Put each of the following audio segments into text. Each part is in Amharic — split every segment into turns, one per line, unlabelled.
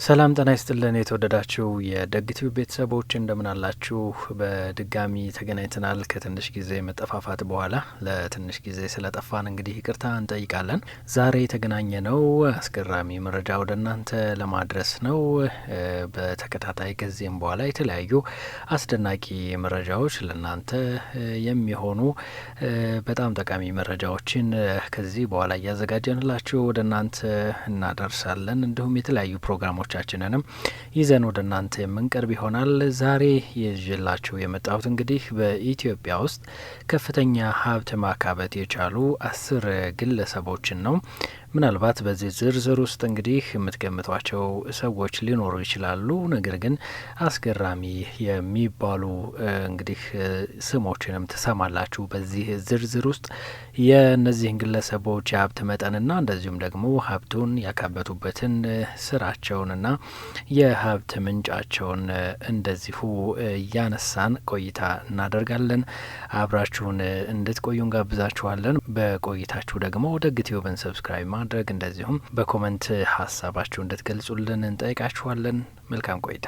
ሰላም ጤና ይስጥልን የተወደዳችሁ የደግቲው ቤተሰቦች እንደምን አላችሁ? በድጋሚ ተገናኝተናል ከትንሽ ጊዜ መጠፋፋት በኋላ። ለትንሽ ጊዜ ስለጠፋን እንግዲህ ይቅርታ እንጠይቃለን። ዛሬ የተገናኘ ነው አስገራሚ መረጃ ወደ እናንተ ለማድረስ ነው። በተከታታይ ጊዜም በኋላ የተለያዩ አስደናቂ መረጃዎች ለእናንተ የሚሆኑ በጣም ጠቃሚ መረጃዎችን ከዚህ በኋላ እያዘጋጀንላችሁ ወደ እናንተ እናደርሳለን። እንዲሁም የተለያዩ ፕሮግራሞች ቻችንንም ይዘን ወደ እናንተ የምንቀርብ ይሆናል። ዛሬ ይዤላችሁ የመጣሁት እንግዲህ በኢትዮጵያ ውስጥ ከፍተኛ ሀብት ማካበት የቻሉ 10 ግለሰቦችን ነው። ምናልባት በዚህ ዝርዝር ውስጥ እንግዲህ የምትገምቷቸው ሰዎች ሊኖሩ ይችላሉ። ነገር ግን አስገራሚ የሚባሉ እንግዲህ ስሞችንም ትሰማላችሁ በዚህ ዝርዝር ውስጥ የእነዚህን ግለሰቦች የሀብት መጠንና እንደዚሁም ደግሞ ሀብቱን ያካበቱበትን ስራቸውንና የሀብት ምንጫቸውን እንደዚሁ እያነሳን ቆይታ እናደርጋለን። አብራችሁን እንድትቆዩ እንጋብዛችኋለን። በቆይታችሁ ደግሞ ደግቲዩብን ሰብስክራይብ ማድረግ እንደዚሁም በኮመንት ሀሳባችሁ እንድትገልጹልን እንጠይቃችኋለን። መልካም ቆይታ።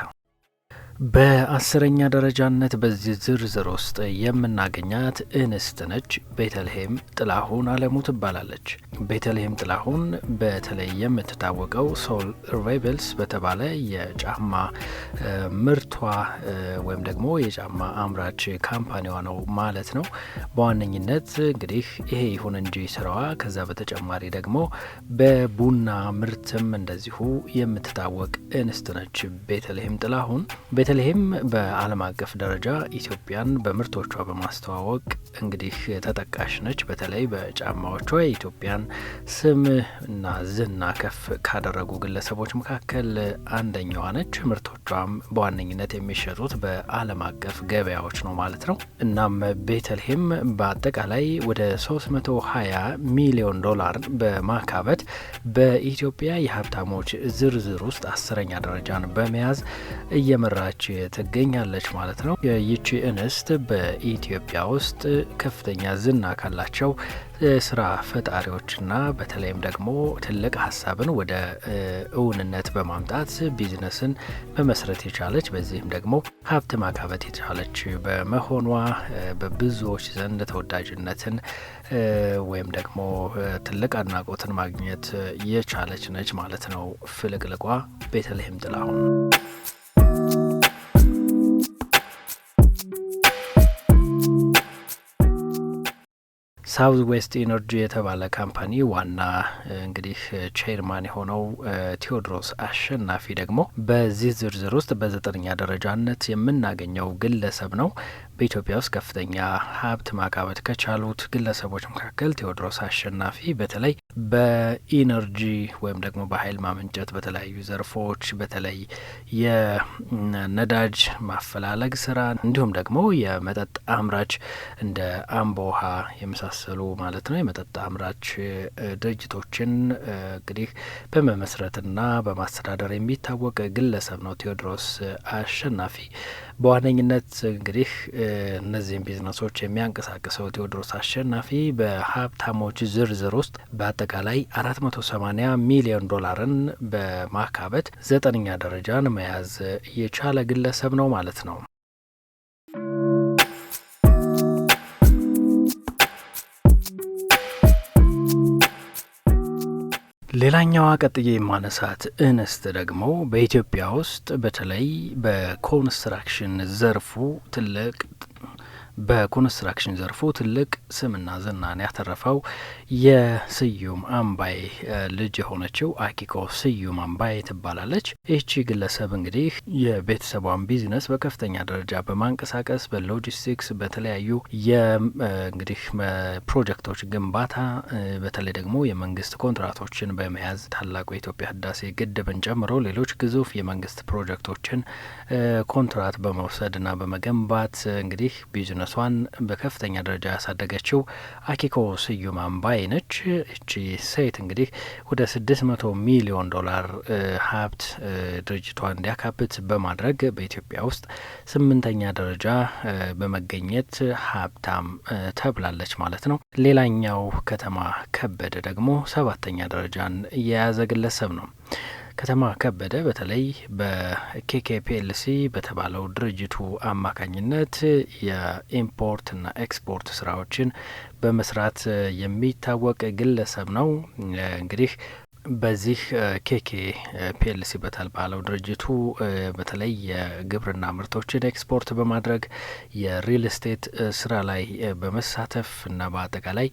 በ10ኛ ደረጃነት በዚህ ዝርዝር ውስጥ የምናገኛት እንስት ነች። ቤተልሔም ጥላሁን አለሙ ትባላለች። ቤተልሔም ጥላሁን በተለይ የምትታወቀው ሶል ሬቤልስ በተባለ የጫማ ምርቷ ወይም ደግሞ የጫማ አምራች ካምፓኒዋ ነው ማለት ነው። በዋነኝነት እንግዲህ ይሄ ይሁን እንጂ ስራዋ ከዛ በተጨማሪ ደግሞ በቡና ምርትም እንደዚሁ የምትታወቅ እንስት ነች ቤተልሔም ጥላሁን። ቤተልሔም በዓለም አቀፍ ደረጃ ኢትዮጵያን በምርቶቿ በማስተዋወቅ እንግዲህ ተጠቃሽ ነች። በተለይ በጫማዎቿ የኢትዮጵያን ስም እና ዝና ከፍ ካደረጉ ግለሰቦች መካከል አንደኛዋ ነች። ምርቶቿም በዋነኝነት የሚሸጡት በዓለም አቀፍ ገበያዎች ነው ማለት ነው። እናም ቤተልሔም በአጠቃላይ ወደ 320 ሚሊዮን ዶላር በማካበት በኢትዮጵያ የሀብታሞች ዝርዝር ውስጥ 10ኛ ደረጃን በመያዝ እየመራች ትገኛለች ማለት ነው። ይቺ እንስት በኢትዮጵያ ውስጥ ከፍተኛ ዝና ካላቸው ስራ ፈጣሪዎችና በተለይም ደግሞ ትልቅ ሀሳብን ወደ እውንነት በማምጣት ቢዝነስን መመስረት የቻለች በዚህም ደግሞ ሀብት ማካበት የቻለች በመሆኗ በብዙዎች ዘንድ ተወዳጅነትን ወይም ደግሞ ትልቅ አድናቆትን ማግኘት የቻለች ነች ማለት ነው። ፍልቅልቋ ቤተልሔም ጥላሁን ሳውዝ ዌስት ኢነርጂ የተባለ ካምፓኒ ዋና እንግዲህ ቼርማን የሆነው ቴዎድሮስ አሸናፊ ደግሞ በዚህ ዝርዝር ውስጥ በ9ኛ ደረጃነት የምናገኘው ግለሰብ ነው። በኢትዮጵያ ውስጥ ከፍተኛ ሀብት ማካበት ከቻሉት ግለሰቦች መካከል ቴዎድሮስ አሸናፊ በተለይ በኢነርጂ ወይም ደግሞ በኃይል ማመንጨት በተለያዩ ዘርፎች በተለይ የነዳጅ ማፈላለግ ስራ እንዲሁም ደግሞ የመጠጥ አምራች እንደ አምቦ ውሃ የመሳሰሉ ማለት ነው የመጠጥ አምራች ድርጅቶችን እንግዲህ በመመስረትና በማስተዳደር የሚታወቅ ግለሰብ ነው ቴዎድሮስ አሸናፊ። በዋነኝነት እንግዲህ እነዚህን ቢዝነሶች የሚያንቀሳቅሰው ቴዎድሮስ አሸናፊ በሀብታሞች ዝርዝር ውስጥ በአጠቃላይ 480 ሚሊዮን ዶላርን በማካበት 9ኛ ደረጃን መያዝ የቻለ ግለሰብ ነው ማለት ነው። ሌላኛዋ ቀጥዬ ማነሳት እንስት ደግሞ በኢትዮጵያ ውስጥ በተለይ በኮንስትራክሽን ዘርፉ ትልቅ ስምና ዝናን ያተረፈው የስዩም አምባዬ ልጅ የሆነችው አኪኮ ስዩም አምባዬ ትባላለች። ይህቺ ግለሰብ እንግዲህ የቤተሰቧን ቢዝነስ በከፍተኛ ደረጃ በማንቀሳቀስ በሎጂስቲክስ በተለያዩ እንግዲህ ፕሮጀክቶች ግንባታ በተለይ ደግሞ የመንግስት ኮንትራቶችን በመያዝ ታላቁ የኢትዮጵያ ህዳሴ ግድብን ጨምሮ ሌሎች ግዙፍ የመንግስት ፕሮጀክቶችን ኮንትራት በመውሰድና በመገንባት እንግዲህ ቢዝነሷን በከፍተኛ ደረጃ ያሳደገችው አኪኮ ስዩም አምባዬ ነች። እቺ ሴት እንግዲህ ወደ 600 ሚሊዮን ዶላር ሀብት ድርጅቷ እንዲያካብት በማድረግ በኢትዮጵያ ውስጥ 8ኛ ደረጃ በመገኘት ሀብታም ተብላለች ማለት ነው። ሌላኛው ከተማ ከበደ ደግሞ 7ኛ ደረጃን የያዘ ግለሰብ ነው። ከተማ ከበደ በተለይ በኬኬፒኤልሲ በተባለው ድርጅቱ አማካኝነት የኢምፖርትና ኤክስፖርት ስራዎችን በመስራት የሚታወቅ ግለሰብ ነው። እንግዲህ በዚህ ኬኬ ፒኤልሲ በተባለው ድርጅቱ በተለይ የግብርና ምርቶችን ኤክስፖርት በማድረግ የሪል ስቴት ስራ ላይ በመሳተፍ እና በአጠቃላይ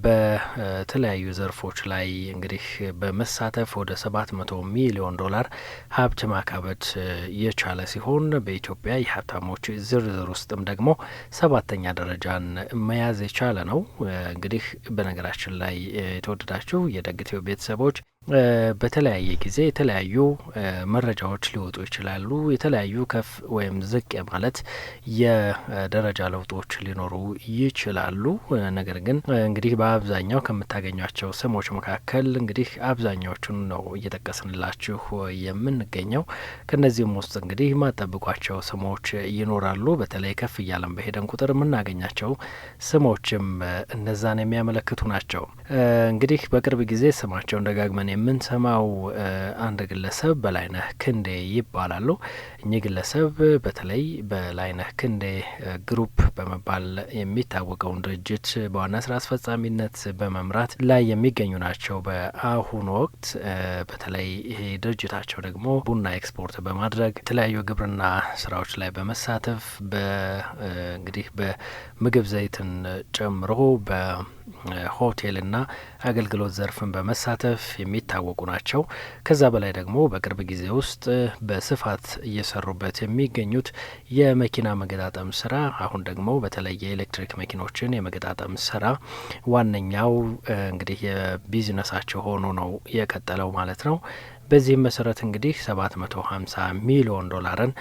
በተለያዩ ዘርፎች ላይ እንግዲህ በመሳተፍ ወደ 700 ሚሊዮን ዶላር ሀብት ማካበት የቻለ ሲሆን በኢትዮጵያ የሀብታሞች ዝርዝር ውስጥም ደግሞ 7ኛ ደረጃን መያዝ የቻለ ነው። እንግዲህ በነገራችን ላይ የተወደዳችሁ የደግቲው ቤተሰቦች በተለያየ ጊዜ የተለያዩ መረጃዎች ሊወጡ ይችላሉ። የተለያዩ ከፍ ወይም ዝቅ ማለት የደረጃ ለውጦች ሊኖሩ ይችላሉ። ነገር ግን እንግዲህ በአብዛኛው ከምታገኟቸው ስሞች መካከል እንግዲህ አብዛኛዎቹን ነው እየጠቀስንላችሁ የምንገኘው። ከነዚህም ውስጥ እንግዲህ ማጠብቋቸው ስሞች ይኖራሉ። በተለይ ከፍ እያለን በሄደን ቁጥር የምናገኛቸው ስሞችም እነዛን የሚያመለክቱ ናቸው። እንግዲህ በቅርብ ጊዜ ስማቸውን ደጋግመን የምንሰማው አንድ ግለሰብ በላይነህ ክንዴ ይባላሉ። እኚህ ግለሰብ በተለይ በላይነህ ክንዴ ግሩፕ በመባል የሚታወቀውን ድርጅት በዋና ስራ አስፈጻሚነት በመምራት ላይ የሚገኙ ናቸው። በአሁኑ ወቅት በተለይ ይሄ ድርጅታቸው ደግሞ ቡና ኤክስፖርት በማድረግ የተለያዩ ግብርና ስራዎች ላይ በመሳተፍ እንግዲህ በምግብ ዘይትን ጨምሮ በሆቴልና አገልግሎት ዘርፍን በመሳተፍ የሚታወቁ ናቸው። ከዛ በላይ ደግሞ በቅርብ ጊዜ ውስጥ በስፋት እየሰሩበት የሚገኙት የመኪና መገጣጠም ስራ፣ አሁን ደግሞ በተለይ የኤሌክትሪክ መኪኖችን የመገጣጠም ስራ ዋነኛው እንግዲህ የቢዝነሳቸው ሆኖ ነው የቀጠለው ማለት ነው። በዚህም መሰረት እንግዲህ 750 ሚሊዮን ዶላርን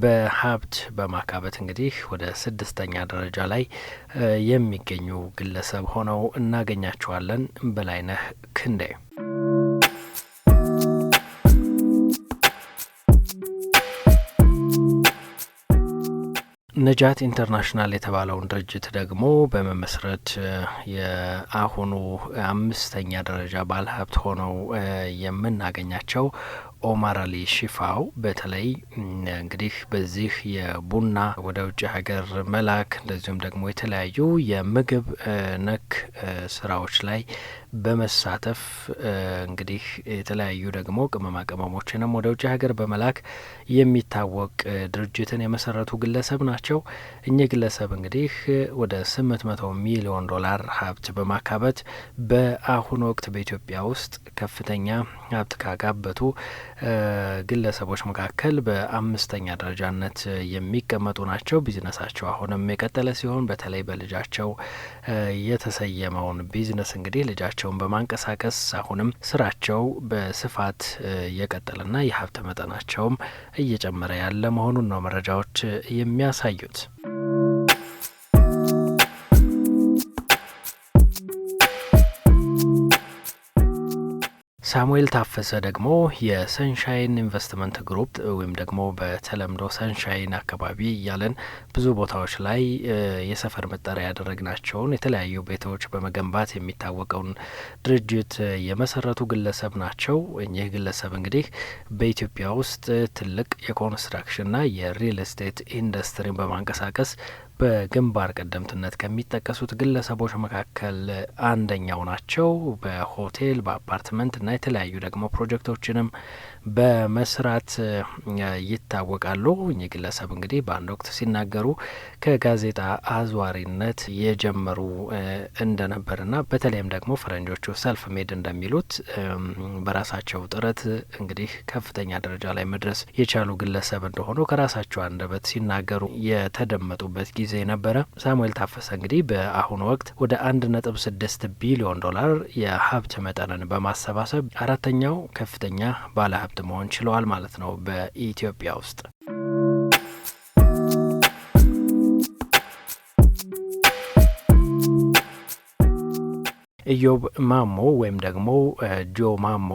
በሀብት በማካበት እንግዲህ ወደ 6ኛ ደረጃ ላይ የሚገኙ ግለሰብ ሆነው እናገኛቸዋለን። በላይነህ ክንዴ ነጃት ኢንተርናሽናል የተባለውን ድርጅት ደግሞ በመመስረት የአሁኑ 5ኛ ደረጃ ባለሀብት ሆነው የምናገኛቸው ኦማር አሊ ሺፋው በተለይ እንግዲህ በዚህ የቡና ወደ ውጭ ሀገር መላክ እንደዚሁም ደግሞ የተለያዩ የምግብ ነክ ስራዎች ላይ በመሳተፍ እንግዲህ የተለያዩ ደግሞ ቅመማ ቅመሞችንም ወደ ውጭ ሀገር በመላክ የሚታወቅ ድርጅትን የመሰረቱ ግለሰብ ናቸው። እኚህ ግለሰብ እንግዲህ ወደ 800 ሚሊዮን ዶላር ሀብት በማካበት በአሁኑ ወቅት በኢትዮጵያ ውስጥ ከፍተኛ ሀብት ካካበቱ ግለሰቦች መካከል በ5ኛ ደረጃነት የሚቀመጡ ናቸው። ቢዝነሳቸው አሁንም የቀጠለ ሲሆን በተለይ በልጃቸው የተሰየመውን ቢዝነስ እንግዲህ ልጃቸውን በማንቀሳቀስ አሁንም ስራቸው በስፋት የቀጠለና የሀብት መጠናቸውም እየጨመረ ያለ መሆኑን ነው መረጃዎች የሚያሳዩት። ሳሙኤል ታፈሰ ደግሞ የሰንሻይን ኢንቨስትመንት ግሩፕ ወይም ደግሞ በተለምዶ ሰንሻይን አካባቢ እያለን ብዙ ቦታዎች ላይ የሰፈር መጠሪያ ያደረግናቸውን የተለያዩ ቤቶች በመገንባት የሚታወቀውን ድርጅት የመሰረቱ ግለሰብ ናቸው። እኚህ ግለሰብ እንግዲህ በኢትዮጵያ ውስጥ ትልቅ የኮንስትራክሽንና የሪል ስቴት ኢንዱስትሪን በማንቀሳቀስ በግንባር ቀደምትነት ከሚጠቀሱት ግለሰቦች መካከል አንደኛው ናቸው። በሆቴል በአፓርትመንትና የተለያዩ ደግሞ ፕሮጀክቶችንም በመስራት ይታወቃሉ። እኚህ ግለሰብ እንግዲህ በአንድ ወቅት ሲናገሩ ከጋዜጣ አዟሪነት የጀመሩ እንደነበርና በተለይም ደግሞ ፈረንጆቹ ሰልፍ ሜድ እንደሚሉት በራሳቸው ጥረት እንግዲህ ከፍተኛ ደረጃ ላይ መድረስ የቻሉ ግለሰብ እንደሆኑ ከራሳቸው አንደበት ሲናገሩ የተደመጡበት ጊዜ ነበረ። ሳሙኤል ታፈሰ እንግዲህ በአሁኑ ወቅት ወደ 1.6 ቢሊዮን ዶላር የሀብት መጠንን በማሰባሰብ 4ኛው ከፍተኛ ባለሀብት መሆን ችለዋል ማለት ነው በኢትዮጵያ ውስጥ። ኢዮብ ማሞ ወይም ደግሞ ጆ ማሞ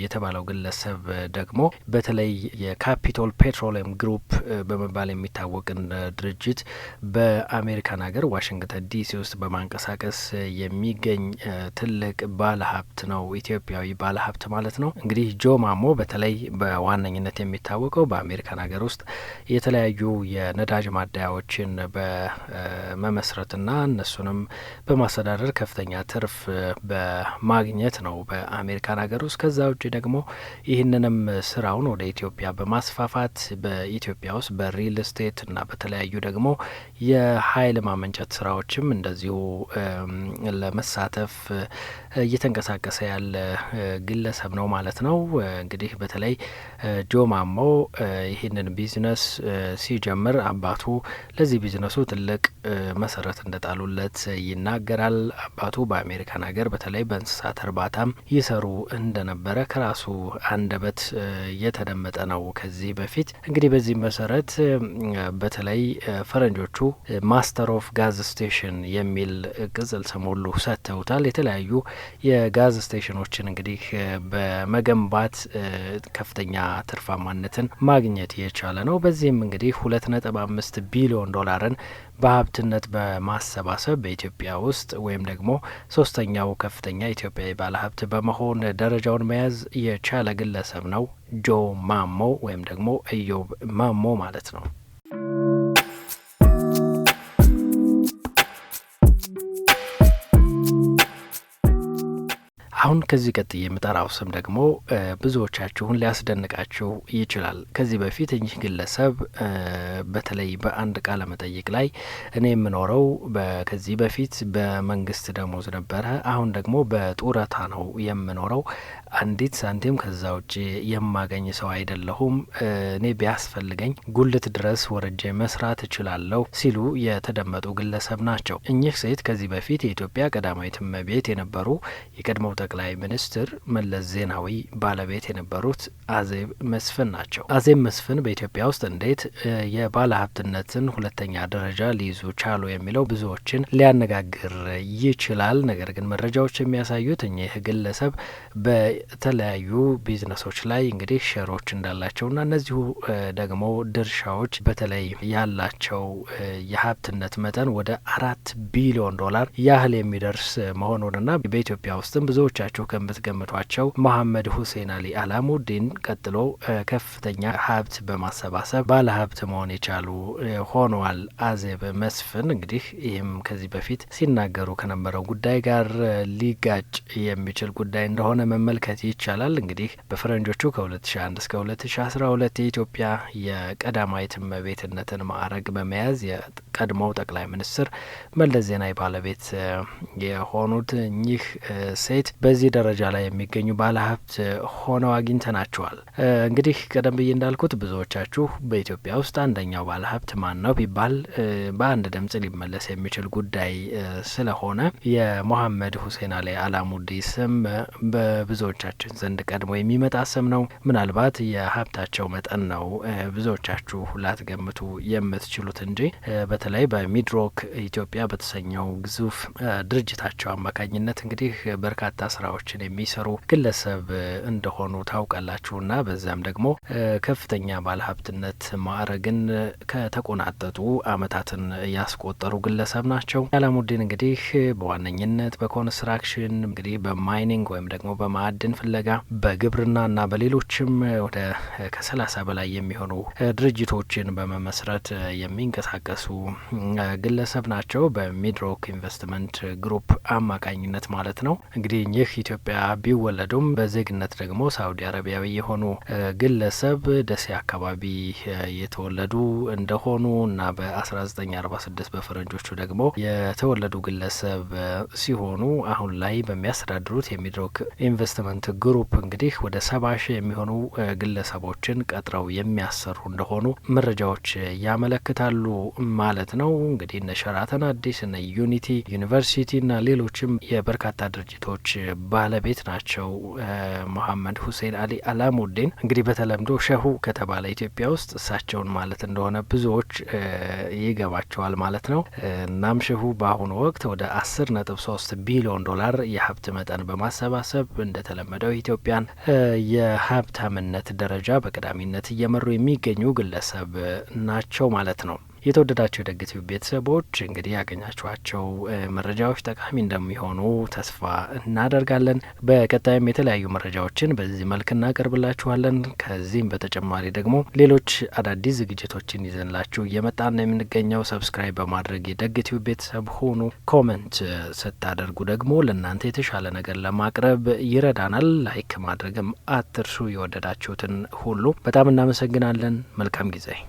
የተባለው ግለሰብ ደግሞ በተለይ የካፒቶል ፔትሮሊየም ግሩፕ በመባል የሚታወቅን ድርጅት በአሜሪካን ሀገር ዋሽንግተን ዲሲ ውስጥ በማንቀሳቀስ የሚገኝ ትልቅ ባለሀብት ነው። ኢትዮጵያዊ ባለሀብት ማለት ነው። እንግዲህ ጆ ማሞ በተለይ በዋነኝነት የሚታወቀው በአሜሪካን ሀገር ውስጥ የተለያዩ የነዳጅ ማደያዎችን በመመስረትና እነሱንም በማስተዳደር ከፍተኛ ትርፍ በማግኘት ነው በአሜሪካን ሀገር ውስጥ። ከዛ ውጭ ደግሞ ይህንንም ስራውን ወደ ኢትዮጵያ በማስፋፋት በኢትዮጵያ ውስጥ በሪል ስቴት እና በተለያዩ ደግሞ የኃይል ማመንጨት ስራዎችም እንደዚሁ ለመሳተፍ እየተንቀሳቀሰ ያለ ግለሰብ ነው ማለት ነው። እንግዲህ በተለይ ጆ ማሞ ይህንን ቢዝነስ ሲጀምር አባቱ ለዚህ ቢዝነሱ ትልቅ መሰረት እንደጣሉለት ይናገራል። አባቱ በአሜሪካን ሀገር በተለይ በእንስሳት እርባታም ይሰሩ እንደነበረ ከራሱ አንደበት የተደመጠ ነው። ከዚህ በፊት እንግዲህ በዚህ መሰረት በተለይ ፈረንጆቹ ማስተር ኦፍ ጋዝ ስቴሽን የሚል ቅጽል ስም ሁሉ ሰጥተውታል። የተለያዩ የጋዝ ስቴሽኖችን እንግዲህ በመገንባት ከፍተኛ ትርፋማነትን ማግኘት የቻለ ነው። በዚህም እንግዲህ 2.5 ቢሊዮን ዶላርን በሀብትነት በማሰባሰብ በኢትዮጵያ ውስጥ ወይም ደግሞ ሶስተኛው ከፍተኛ ኢትዮጵያዊ ባለሀብት በመሆን ደረጃውን መያዝ የቻለ ግለሰብ ነው ጆ ማሞ ወይም ደግሞ ኢዮብ ማሞ ማለት ነው። አሁን ከዚህ ቀጥዬ የምጠራው ስም ደግሞ ብዙዎቻችሁን ሊያስደንቃችሁ ይችላል። ከዚህ በፊት እኚህ ግለሰብ በተለይ በአንድ ቃለ መጠይቅ ላይ እኔ የምኖረው ከዚህ በፊት በመንግስት ደሞዝ ነበረ፣ አሁን ደግሞ በጡረታ ነው የምኖረው፣ አንዲት ሳንቲም ከዛ ውጭ የማገኝ ሰው አይደለሁም፣ እኔ ቢያስፈልገኝ ጉልት ድረስ ወርጄ መስራት እችላለሁ ሲሉ የተደመጡ ግለሰብ ናቸው። እኚህ ሴት ከዚህ በፊት የኢትዮጵያ ቀዳማዊት እመቤት የነበሩ የቀድሞው ጠቅላይ ሚኒስትር መለስ ዜናዊ ባለቤት የነበሩት አዜብ መስፍን ናቸው። አዜብ መስፍን በኢትዮጵያ ውስጥ እንዴት የባለ ሀብትነትን ሁለተኛ ደረጃ ሊይዙ ቻሉ የሚለው ብዙዎችን ሊያነጋግር ይችላል። ነገር ግን መረጃዎች የሚያሳዩት እኚህ ግለሰብ በተለያዩ ቢዝነሶች ላይ እንግዲህ ሼሮች እንዳላቸውና እነዚሁ ደግሞ ድርሻዎች በተለይ ያላቸው የሀብትነት መጠን ወደ 4 ቢሊዮን ዶላር ያህል የሚደርስ መሆኑንና በኢትዮጵያ ውስጥም ብዙዎቻችሁ ከምትገምቷቸው መሐመድ ሁሴን አሊ አላሙዲን ቀጥሎ ከፍተኛ ሀብት በማሰባሰብ ባለ ሀብት መሆን የቻሉ ሆነዋል አዜብ መስፍን። እንግዲህ ይህም ከዚህ በፊት ሲናገሩ ከነበረው ጉዳይ ጋር ሊጋጭ የሚችል ጉዳይ እንደሆነ መመልከት ይቻላል። እንግዲህ በፈረንጆቹ ከ2001 እስከ 2012 የኢትዮጵያ የቀዳማዊት እመቤትነትን ማዕረግ በመያዝ የቀድሞው ጠቅላይ ሚኒስትር መለስ ዜናዊ ባለቤት የሆኑት እኚህ ሴት በዚህ ደረጃ ላይ የሚገኙ ባለሀብት ሆነው አግኝተናቸዋል። እንግዲህ ቀደም ብዬ እንዳልኩት ብዙዎቻችሁ በኢትዮጵያ ውስጥ አንደኛው ባለሀብት ማን ነው ቢባል በአንድ ድምጽ ሊመለስ የሚችል ጉዳይ ስለሆነ የሞሐመድ ሁሴን አሊ አላሙዲ ስም በብዙዎቻችን ዘንድ ቀድሞ የሚመጣ ስም ነው። ምናልባት የሀብታቸው መጠን ነው ብዙዎቻችሁ ላትገምቱ የምትችሉት እንጂ በተለይ በሚድሮክ ኢትዮጵያ በተሰኘው ግዙፍ ድርጅታቸው አማካኝነት እንግዲህ በርካታ ስራዎችን የሚሰሩ ግለሰብ እንደሆኑ ታውቃላችሁና በዛም ደግሞ ከፍተኛ ባለሀብትነት ማዕረግን ከተቆናጠጡ አመታትን ያስቆጠሩ ግለሰብ ናቸው። አላሙዲን እንግዲህ በዋነኝነት በኮንስትራክሽን እንግዲህ በማይኒንግ ወይም ደግሞ በማዕድን ፍለጋ በግብርናና በሌሎችም ወደ ከ30 በላይ የሚሆኑ ድርጅቶችን በመመስረት የሚንቀሳቀሱ ግለሰብ ናቸው። በሚድሮክ ኢንቨስትመንት ግሩፕ አማካኝነት ማለት ነው። እንግዲህ ይህ ኢትዮጵያ ቢወለዱም በዜግነት ደግሞ ሳውዲ አረቢያዊ የሆኑ ግለሰብ ደሴ አካባቢ የተወለዱ እንደሆኑ እና በ1946 በፈረንጆቹ ደግሞ የተወለዱ ግለሰብ ሲሆኑ አሁን ላይ በሚያስተዳድሩት የሚድሮክ ኢንቨስትመንት ግሩፕ እንግዲህ ወደ 70 ሺህ የሚሆኑ ግለሰቦችን ቀጥረው የሚያሰሩ እንደሆኑ መረጃዎች ያመለክታሉ ማለት ማለት ነው። እንግዲህ እነ ሸራተን አዲስ፣ እነ ዩኒቲ ዩኒቨርሲቲና ሌሎችም የበርካታ ድርጅቶች ባለቤት ናቸው። መሐመድ ሁሴን አሊ አላሙዲን እንግዲህ በተለምዶ ሸሁ ከተባለ ኢትዮጵያ ውስጥ እሳቸውን ማለት እንደሆነ ብዙዎች ይገባቸዋል ማለት ነው። እናም ሸሁ በአሁኑ ወቅት ወደ 10.3 ቢሊዮን ዶላር የሀብት መጠን በማሰባሰብ እንደተለመደው ኢትዮጵያን የሀብታምነት ደረጃ በቀዳሚነት እየመሩ የሚገኙ ግለሰብ ናቸው ማለት ነው። የተወደዳቸው የደግቲው ቤተሰቦች እንግዲህ ያገኛችኋቸው መረጃዎች ጠቃሚ እንደሚሆኑ ተስፋ እናደርጋለን። በቀጣይም የተለያዩ መረጃዎችን በዚህ መልክ እናቀርብላችኋለን። ከዚህም በተጨማሪ ደግሞ ሌሎች አዳዲስ ዝግጅቶችን ይዘንላችሁ እየመጣን ነው የምንገኘው። ሰብስክራይብ በማድረግ የደግቲው ቤተሰብ ሆኑ። ኮመንት ስታደርጉ ደግሞ ለእናንተ የተሻለ ነገር ለማቅረብ ይረዳናል። ላይክ ማድረግም አትርሱ። የወደዳችሁትን ሁሉ በጣም እናመሰግናለን። መልካም ጊዜ